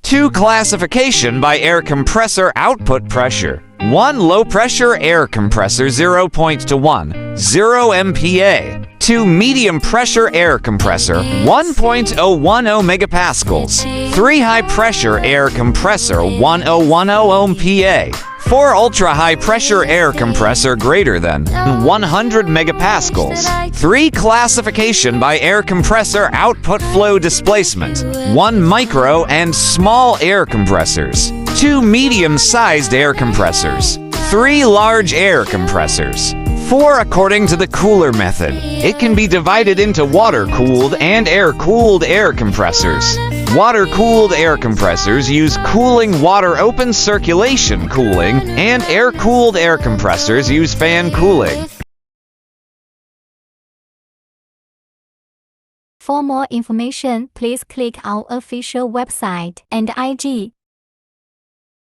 2 classification by air compressor output pressure. 1 low pressure air compressor 0.1 0 MPa. 2 medium pressure air compressor 1.010 megapascals. 3 high pressure air compressor 1010 MPa. 4 ultra high pressure air compressor greater than 100 megapascals. 3 classification by air compressor output flow displacement. 1 micro and small air compressors. 2 medium-sized air compressors. 3 large air compressors. 4 according to the Cooler method. It can be divided into water-cooled and air-cooled air compressors. Water-cooled air compressors use cooling water open circulation cooling, and air-cooled air compressors use fan cooling. For more information, please click our official website and IG.